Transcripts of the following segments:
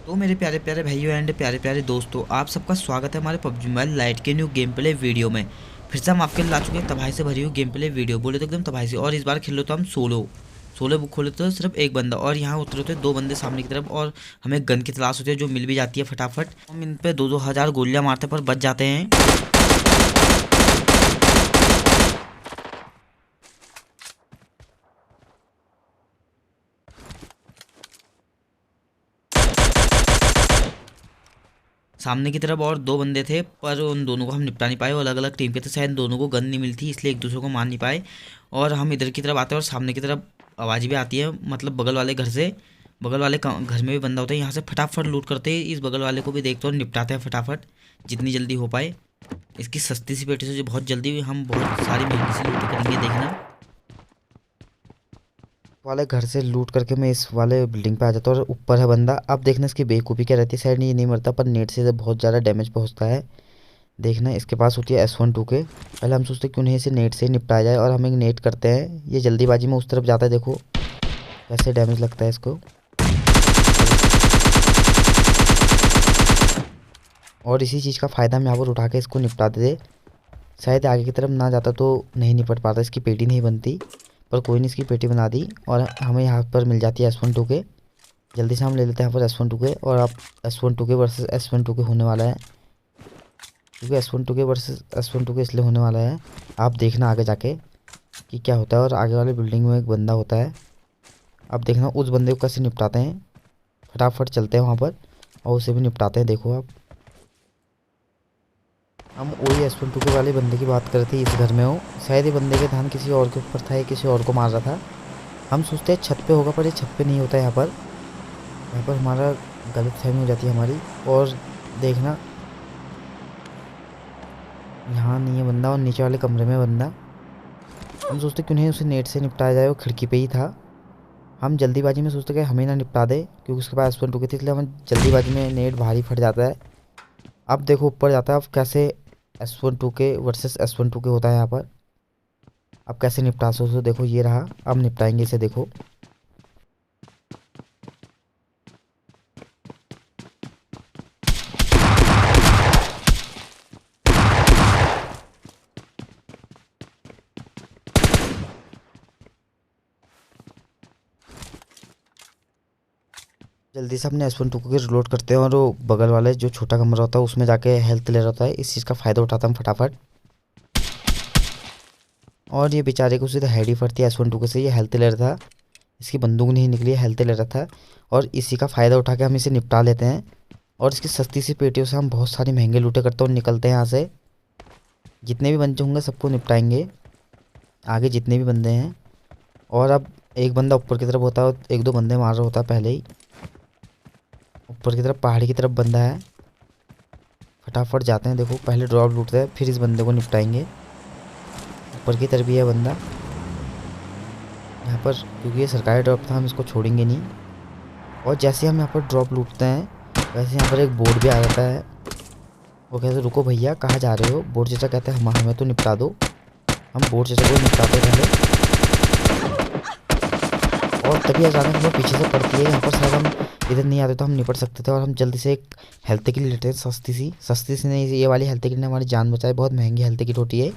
तो मेरे प्यारे प्यारे भाइयों एंड प्यारे प्यारे दोस्तों, आप सबका स्वागत है हमारे पबजी मोबाइल लाइट के न्यू गेम प्ले वीडियो में। फिर से हम आपके लिए ला चुके हैं तबाही से भरी हुई गेम प्ले वीडियो। बोले तो एकदम तबाही से। और इस बार खेलो तो हम सोलो सोलो बुक खोले तो सिर्फ एक बंदा, और यहाँ उतरे होते दो बंदे सामने की तरफ, और हमें गन की तलाश होती है जो मिल भी जाती है फटाफट। हम इन पे 2-2 हज़ार गोलियां मारते पर बच जाते हैं। सामने की तरफ और दो बंदे थे पर उन दोनों को हम निपटा नहीं पाए। वो अलग अलग टीम के थे, शायद दोनों को गन नहीं मिलती इसलिए एक दूसरे को मार नहीं पाए। और हम इधर की तरफ आते हैं और सामने की तरफ आवाज़ भी आती है, मतलब बगल वाले घर से। बगल वाले घर में भी बंदा होता है। यहाँ से फटाफट लूट करते हैं, इस बगल वाले को भी देखते हैं और निपटाते हैं फटाफट जितनी जल्दी हो पाए। इसकी सस्ती सी पेटी से जो बहुत जल्दी हम बहुत सारी महंगी सी लूट करेंगे, देखना। वाले घर से लूट करके मैं इस वाले बिल्डिंग पे आ जाता हूँ और ऊपर है बंदा। अब देखना इसकी बेवकूफ़ी क्या रहती है। साइड ये नहीं मरता पर नेट से बहुत ज़्यादा डैमेज पहुंचता है। देखना इसके पास होती है S12K। पहले हम सोचते क्यों नहीं इसे नेट से ही निपटाया जाए, और हम एक नेट करते हैं। ये जल्दीबाजी में उस तरफ जाता है, देखो कैसे डैमेज लगता है इसको। और इसी चीज़ का फ़ायदा हम यहाँ पर उठा के इसको निपटा देते। शायद आगे की तरफ ना जाता तो नहीं निपट पाता, इसकी पेटी नहीं बनती। पर कोई नहीं, इसकी पेटी बना दी और हमें यहाँ पर मिल जाती है S12K। जल्दी से हम ले लेते हैं यहाँ पर S12K। और अब S12K वर्सेस S12K होने वाला है, क्योंकि S12K वर्सेस S12K इसलिए होने वाला है। आप देखना आगे जाके कि क्या होता है। और आगे वाले बिल्डिंग में एक बंदा होता है। अब देखना उस बंदे को कैसे निपटाते हैं। फटाफट चलते हैं वहाँ पर और उसे भी निपटाते हैं। देखो आप, हम वही S12K वाले बंदे की बात करते हैं। इस घर में हो, शायद ये बंदे का ध्यान किसी और के ऊपर था, ये किसी और को मार रहा था। हम सोचते हैं छत पे होगा, पर ये छत पे नहीं होता। यहाँ पर हमारा गलत फहमी हो जाती है हमारी। और देखना यहाँ नहीं है बंदा, और नीचे वाले कमरे में बंदा। हम सोचते क्यों नहीं उसे नेट से निपटाया जाए, वो खिड़की पे ही था। हम जल्दीबाजी में सोचते कि हमें ना निपटा दे, क्योंकि उसके पास S12K थी, इसलिए हम जल्दीबाजी में नेट भारी फट जाता है। अब देखो ऊपर जाता है। अब कैसे S12K वर्सेस S12K होता है यहाँ पर। अब कैसे निपटा सो देखो, ये रहा। अब निपटाएंगे इसे, देखो। जल्दी से अपने S12K रिलोड करते हैं और वो बगल वाले जो छोटा कमरा होता है उसमें जाके हेल्थ ले रहा होता है। इस चीज़ का फ़ायदा उठाता हम फटाफट। और ये बेचारे को सीधा हेड ही पड़ती है S12K से। ये हेल्थ ले रहा था, इसकी बंदूक नहीं निकली, हेल्थ ले रहा था। और इसी का फ़ायदा उठा के हम इसे निपटा लेते हैं। और इसकी सस्ती सी पेटियों से हम बहुत सारी महंगे लूटे करते हैं और निकलते हैं यहाँ से। जितने भी बंदे होंगे सबको निपटाएंगे, आगे जितने भी बंदे हैं। और अब एक बंदा ऊपर की तरफ होता है, एक दो बंदे मार रहा होता है पहले ही। ऊपर की तरफ पहाड़ी की तरफ बंदा है। फटाफट जाते हैं, देखो पहले ड्रॉप लूटते हैं फिर इस बंदे को निपटाएंगे। ऊपर की तरफ ही है बंदा यहाँ पर, क्योंकि ये सरकारी ड्रॉप था, हम इसको छोड़ेंगे नहीं। और जैसे हम यहाँ पर ड्रॉप लूटते हैं वैसे यहाँ पर एक बोर्ड भी आ जाता है। वो कहते हैं रुको भैया कहाँ जा रहे हो। बोर्ड चाचा कहते हैं हम हमें तो निपटा दो। हम बोर्ड चाचा को निपटाते हैं पहले। और तभी अचानक हमें पीछे से पड़ती है। यहाँ पर शायद हम इधर नहीं आते तो हम निपट सकते थे। और हम जल्दी से एक हेल्थ किट लेते हैं, सस्ती सी नहीं, ये वाली हेल्थ किट ने हमारी जान बचाई। बहुत महंगी हेल्थ किट होती है।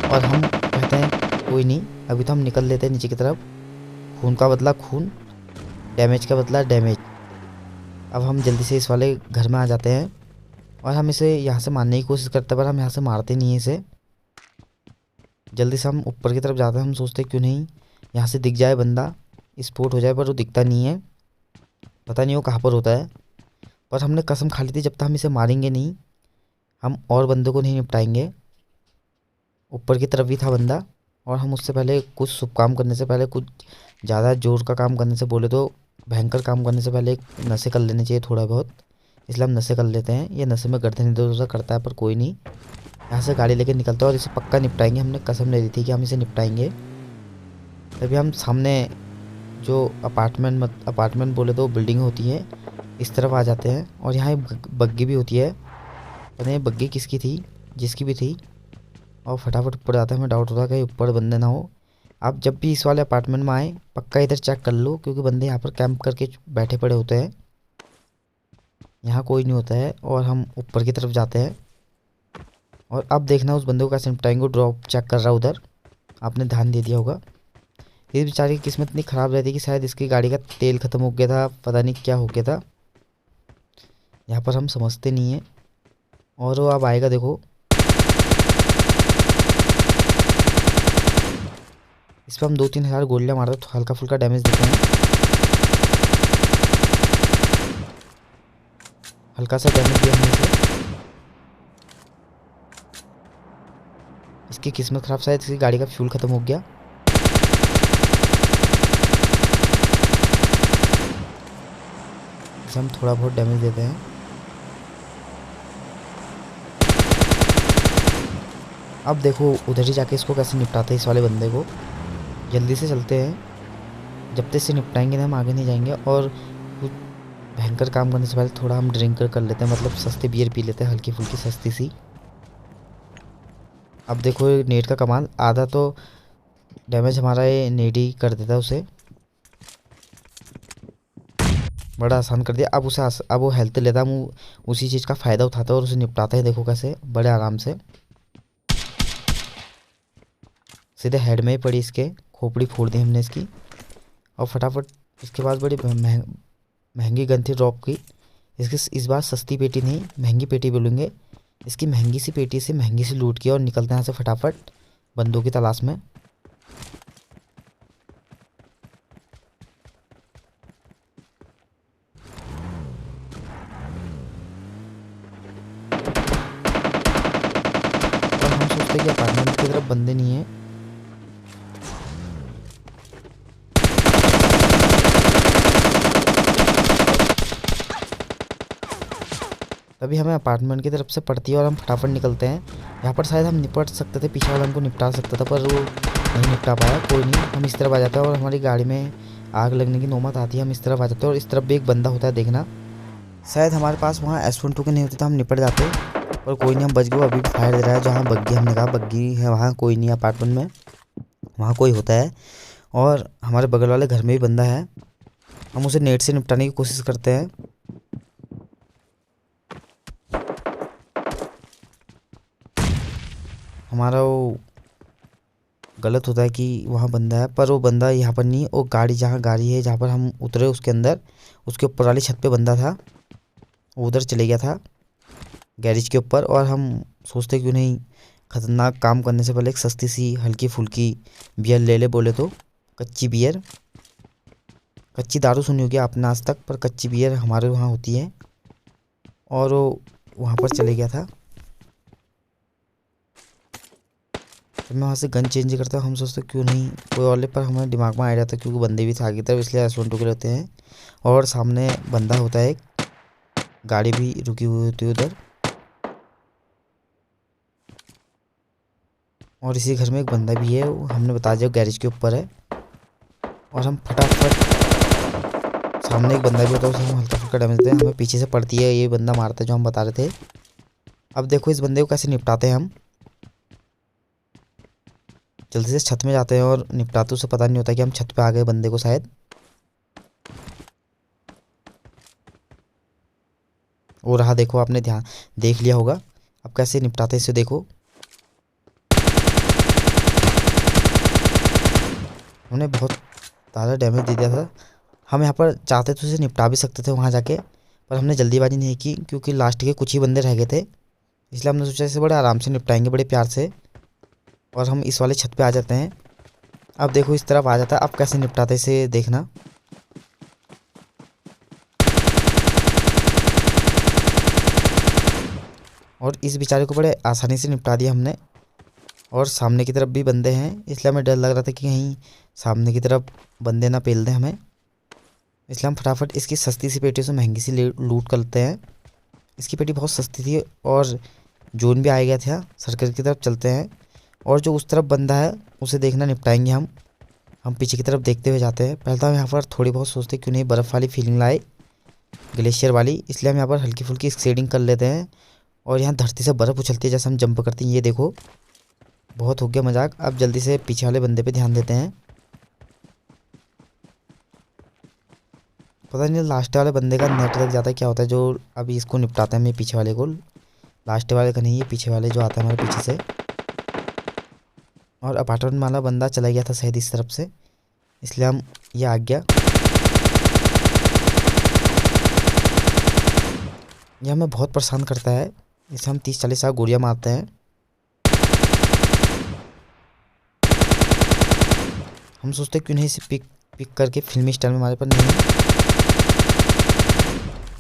और हम कहते हैं कोई नहीं, अभी तो हम निकल लेते हैं नीचे की तरफ। खून का बदला खून, डैमेज का बदला डैमेज। अब हम जल्दी से इस वाले घर में आ जाते हैं और हम इसे यहाँ से मारने की कोशिश करते हैं, पर हम यहाँ से मारते नहीं हैं इसे। जल्दी से हम ऊपर की तरफ जाते हैं। हम सोचते क्यों नहीं यहाँ से दिख जाए बंदा, स्पॉट हो जाए, पर वो दिखता नहीं है। पता नहीं वो कहाँ पर होता है। पर हमने कसम खा ली थी जब तक हम इसे मारेंगे नहीं, हम और बंदों को नहीं निपटाएंगे। ऊपर की तरफ भी था बंदा, और हम उससे पहले कुछ शुभ काम करने से पहले, कुछ ज़्यादा जोर का काम करने से बोले तो भयंकर काम करने से पहले एक नशे कर लेने चाहिए थोड़ा बहुत। इसलिए हम नशे कर लेते हैं। ये नशे में गर्दन इधर उधर करता है, पर कोई नहीं। यहाँ से गाड़ी लेके निकलता है और इसे पक्का निपटाएंगे। हमने कसम ले ली थी कि हम इसे निपटाएंगे। तभी हम सामने जो अपार्टमेंट बोले तो बिल्डिंग होती है, इस तरफ आ जाते हैं। और यहाँ एक बग्गी भी होती है। पता नहीं बग्गी किसकी थी, जिसकी भी थी। और फटाफट ऊपर जाता है। हमें डाउट होता है कि ऊपर बंदे ना हो। आप जब भी इस वाले अपार्टमेंट में आए पक्का इधर चेक कर लो, क्योंकि बंदे यहाँ पर कैंप करके बैठे पड़े होते हैं। यहाँ कोई नहीं होता है और हम ऊपर की तरफ जाते हैं। और अब देखना उस बंदे को कैसे निपटाएंगे। ड्रॉप चेक कर रहा है उधर, आपने ध्यान दे दिया होगा। इस बेचारे की किस्मत इतनी ख़राब रहती है कि शायद इसकी गाड़ी का तेल ख़त्म हो गया था, पता नहीं क्या हो गया था। यहाँ पर हम समझते नहीं हैं। और वो अब आएगा, देखो इस पर हम 2-3 हज़ार गोलियाँ मारते तो हल्का फुल्का डैमेज देते हैं। हल्का सा डैमेज दिया हमने इसे। इसकी किस्मत ख़राब, शायद इसकी गाड़ी का फ्यूल ख़त्म हो गया। इसे हम थोड़ा बहुत डैमेज देते हैं। अब देखो उधर ही जाके इसको कैसे निपटाते हैं, इस वाले बंदे को। जल्दी से चलते हैं, जब तक इसे निपटाएंगे ना हम आगे नहीं जाएंगे। और कुछ भयंकर काम करने से पहले थोड़ा हम ड्रिंक कर लेते हैं, मतलब सस्ते बियर पी लेते हैं, हल्की फुल्की सस्ती सी। अब देखो ये नेट का कमाल, आधा तो डैमेज हमारा ये नेट ही कर देता है उसे। बड़ा आसान कर दिया। अब उसे अब वो हेल्थ लेता है, हम उसी चीज़ का फ़ायदा उठाता है और उसे निपटाते हैं। देखो कैसे बड़े आराम से, सीधे हेड में ही पड़ी, इसके खोपड़ी फोड़ दी हमने इसकी। और फटाफट इसके बाद बड़ी महंगी गन थी ड्रॉप की। इसकी इस बार सस्ती पेटी नहीं, महंगी पेटी बोलेंगे। इसकी महंगी सी पेटी से महंगी सी लूट किया और निकलते हैं यहाँ से फटाफट बंदों की तलाश में। और हम सोचते हैं कि अपार्टमेंट की तरफ बंदे नहीं है। तभी हमें अपार्टमेंट की तरफ से पड़ती है और हम फटाफट निकलते हैं। यहाँ पर शायद हम निपट सकते थे, पीछे वाला हमको निपटा सकता था, पर वो नहीं निपटा पाया। कोई नहीं, हम इस तरफ आ जाते हैं और हमारी गाड़ी में आग लगने की नौबत आती है। हम इस तरफ आ जाते हैं और इस तरफ भी एक बंदा होता है, देखना। शायद हमारे पास वहाँ S12 के नहीं होते तो हम निपट जाते, पर कोई नहीं, हम बच गए। अभी भी फायर दे रहा है जहाँ बग्गी, हमने कहा बग्गी है वहाँ कोई नहीं, अपार्टमेंट में वहाँ कोई होता है। और हमारे बगल वाले घर में भी बंदा है, हम उसे नेट से निपटाने की कोशिश करते हैं। हमारा वो गलत होता है कि वहाँ बंदा है, पर वो बंदा यहाँ पर नहीं। वो गाड़ी, जहाँ गाड़ी है जहाँ पर हम उतरे उसके अंदर, उसके ऊपर वाली छत पे बंदा था, वो उधर चले गया था गैरेज के ऊपर। और हम सोचते क्यों नहीं ख़तरनाक काम करने से पहले एक सस्ती सी हल्की फुल्की बियर ले ले, बोले तो कच्ची बियर। कच्ची दारू सुनी होगी आपने आज तक, पर कच्ची बियर हमारे वहाँ होती है। और वो वहाँ पर चले गया था। जब मैं वहाँ से गन चेंज करता हूँ, हम सोचते क्यों नहीं कोई और ले, पर हमारे दिमाग में आइडिया था क्योंकि बंदे भी थे आगे तरफ, इसलिए S12 के लेते हैं। और सामने बंदा होता है, एक गाड़ी भी रुकी हुई होती है उधर। और इसी घर में एक बंदा भी है, वो हमने बता दिया गैरेज के ऊपर है। और हम फटाफट, सामने एक बंदा भी होता है, उसे हम हल्का फुल्का डैमेज देते हैं। हमें पीछे से पड़ती है, ये बंदा मारता है जो हम बता रहे थे। अब देखो इस बंदे को कैसे निपटाते हैं हम। जल्दी से छत में जाते हैं और निपटाते, उसे पता नहीं होता कि हम छत पे आ गए बंदे को शायद। वो रहा, देखो आपने ध्यान देख लिया होगा। अब कैसे निपटाते हैं इसे, देखो हमने बहुत ज़्यादा डैमेज दे दिया था। हम यहाँ पर चाहते तो इसे निपटा भी सकते थे वहाँ जाके, पर हमने जल्दीबाजी नहीं की क्योंकि लास्ट के कुछ ही बंदे रह गए थे। इसलिए हमने सोचा इसे बड़े आराम से निपटाएंगे, बड़े प्यार से। और हम इस वाले छत पे आ जाते हैं। अब देखो इस तरफ आ जाता है, अब कैसे निपटाते इसे देखना। और इस बेचारे को बड़े आसानी से निपटा दिया हमने। और सामने की तरफ भी बंदे हैं, इसलिए हमें डर लग रहा था कि कहीं सामने की तरफ बंदे ना पेल दें हमें। इसलिए हम फटाफट इसकी सस्ती सी पेटी से महंगी सी लूट करते हैं। इसकी पेटी बहुत सस्ती थी और जोन भी आ गया था। सर्कल की तरफ चलते हैं और जो उस तरफ बंदा है उसे देखना, निपटाएंगे हम। हम पीछे की तरफ देखते हुए जाते हैं। पहले तो हम यहाँ पर थोड़ी बहुत सोचते क्यों नहीं बर्फ़ वाली फीलिंग लाए, ग्लेशियर वाली, इसलिए हम यहाँ पर हल्की फुल्की स्केटिंग कर लेते हैं। और यहाँ धरती से बर्फ़ उछलती है जैसे हम जंप करते हैं, ये देखो। बहुत हो गया मजाक, अब जल्दी से पीछे वाले बंदे पे ध्यान देते हैं। पता नहीं लास्ट वाले बंदे का नेट लग जाता है क्या होता है, जो अभी इसको निपटाते हैं। मैं पीछे वाले को, लास्ट वाले का नहीं, ये पीछे वाले जो आता है हमारे पीछे से। और अपार्टमेंट वाला बंदा चला गया था शायद इस तरफ से, इसलिए हम ये आ गया। यह हमें बहुत परेशान करता है, इसे हम 30-40 गोलियां मारते हैं। हम सोचते क्यों नहीं इसे पिक करके फिल्मी स्टाइल में मारे, पर नहीं।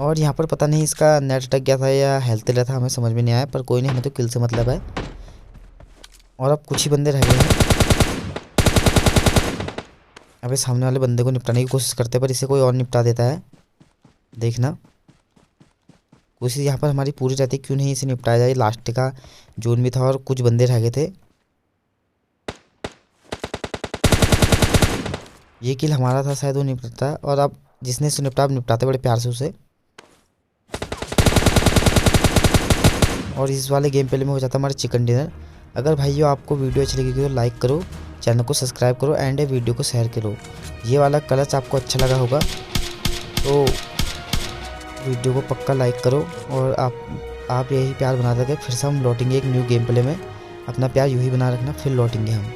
और यहाँ पर पता नहीं इसका नेट अटक गया था या हेल्थ ले था, हमें समझ में नहीं आया, पर कोई नहीं, हमें तो किल से मतलब है। और अब कुछ ही बंदे रह गए हैं। अबे सामने वाले बंदे को निपटाने की कोशिश करते हैं, पर इसे कोई और निपटा देता है। देखना कोशिश यहाँ पर हमारी पूरी रहती है, क्यों नहीं इसे निपटाया जाए। लास्ट का जोन भी था और कुछ बंदे रह गए थे। ये किल हमारा था शायद, वो निपटता। और अब जिसने इसे निपटाते बड़े प्यार से उसे। और इस वाले गेम प्ले में हो जाता हमारा चिकन डिनर। अगर भाइयों आपको वीडियो अच्छी लगी तो लाइक करो, चैनल को सब्सक्राइब करो एंड वीडियो को शेयर करो। ये वाला क्लच आपको अच्छा लगा होगा तो वीडियो को पक्का लाइक करो। और आप यही प्यार बना रखें, फिर से हम लौटेंगे एक न्यू गेम प्ले में। अपना प्यार यूँ ही बना रखना, फिर लौटेंगे हम।